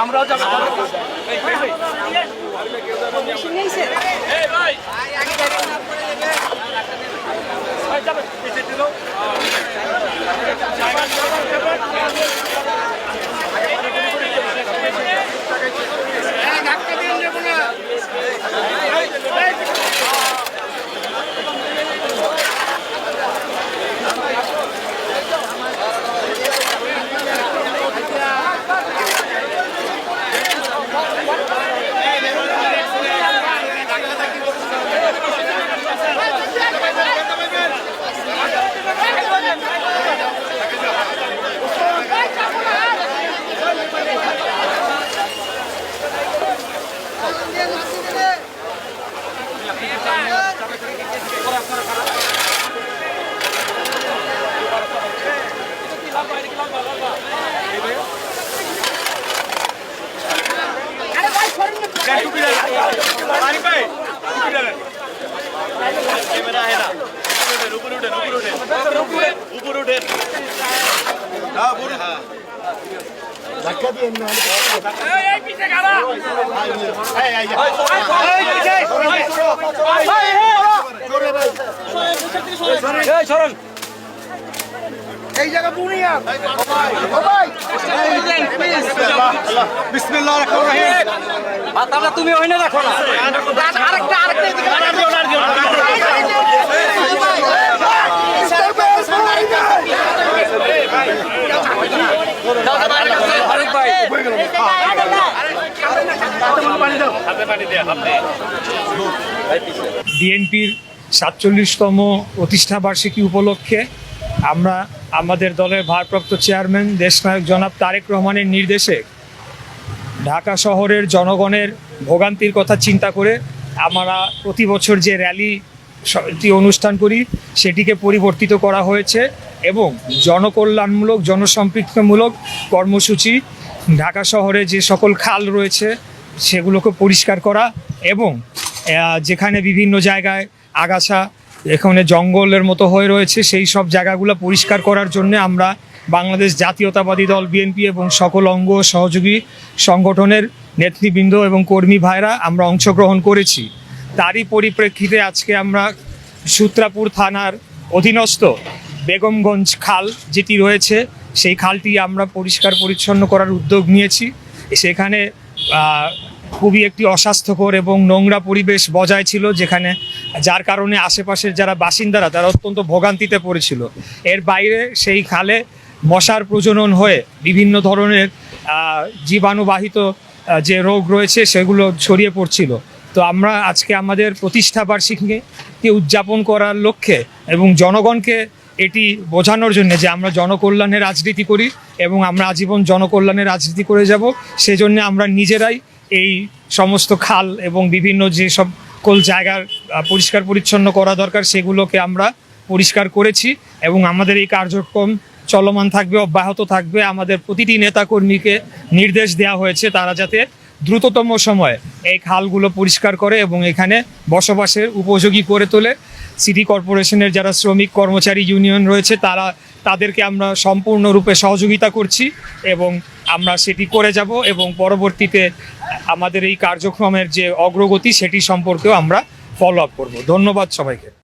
আমরাও যাবো। এই জায়গা বুনিয়া বিসমিল্লাহ রাহমানির রহিম মাথাটা তুমি ওইনে রাখো না আরেকটা বিএনপির ৪৭তম প্রতিষ্ঠা বার্ষিকী উপলক্ষে আমরা আমাদের দলের ভারপ্রাপ্ত চেয়ারম্যান দেশনায়ক জনাব তারেক রহমানের নির্দেশে ঢাকা শহরের জনগণের ভোগান্তির কথা চিন্তা করে আমরা প্রতি বছর যে র্যালি অনুষ্ঠান করি সেটিকে পরিবর্তিত করা হয়েছে এবং জনকল্যাণমূলক জনসম্পৃক্তমূলক কর্মসূচি ঢাকা শহরে যে সকল খাল রয়েছে সেগুলোকে পরিষ্কার করা এবং যেখানে বিভিন্ন জায়গায় আগাছা এখানে জঙ্গলের মতো হয়ে রয়েছে সেই সব জায়গাগুলো পরিষ্কার করার জন্য আমরা বাংলাদেশ জাতীয়তাবাদী দল বিএনপি এবং সকল অঙ্গ সহযোগী সংগঠনের নেতৃবৃন্দ এবং কর্মী ভাইরা আমরা অংশগ্রহণ করেছি। তারই পরিপ্রেক্ষিতে আজকে আমরা সূত্রাপুর থানার অধীনস্থ বেগমগঞ্জ খাল যেটি রয়েছে সেই খালটি আমরা পরিষ্কার পরিচ্ছন্ন করার উদ্যোগ নিয়েছি। সেখানে খুবই একটি অস্বাস্থ্যকর এবং নোংরা পরিবেশ বজায় ছিল, যেখানে যার কারণে আশেপাশের যারা বাসিন্দারা তারা অত্যন্ত ভোগান্তিতে পড়েছিল। এর বাইরে সেই খালে মশার প্রজনন হয়ে বিভিন্ন ধরনের জীবাণুবাহিত যে রোগ রয়েছে সেগুলো ছড়িয়ে পড়ছিল। তো আমরা আজকে আমাদের প্রতিষ্ঠা বার্ষিকী উদযাপন করার লক্ষ্যে এবং জনগণকে এটি বোঝানোর জন্য যে আমরা জনকল্যাণের রাজনীতি করি এবং আমরা আজীবন জনকল্যাণের রাজনীতি করে যাব, সেজন্য আমরা নিজেরাই এই সমস্ত খাল এবং বিভিন্ন যে সকল জায়গার পরিষ্কার পরিচ্ছন্ন করা দরকার সেগুলোকে আমরা পরিষ্কার করেছি এবং আমাদের এই কার্যক্রম চলমান থাকবে, অব্যাহত থাকবে। আমাদের প্রতিটি নেতাকর্মীকে নির্দেশ দেওয়া হয়েছে তারা যাতে দ্রুততম সময়ে এই খালগুলো পরিষ্কার করে এবং এখানে বসবাসের উপযোগী করে তোলে। সিটি কর্পোরেশনের যারা শ্রমিক কর্মচারী ইউনিয়ন রয়েছে তাদেরকে আমরা সম্পূর্ণরূপে সহযোগিতা করছি এবং আমরা সেটি করে যাব এবং পরবর্তীতে আমাদের এই কার্যক্রমের যে অগ্রগতি সেটি সম্পর্কেও আমরা ফলো আপ করব। ধন্যবাদ সবাইকে।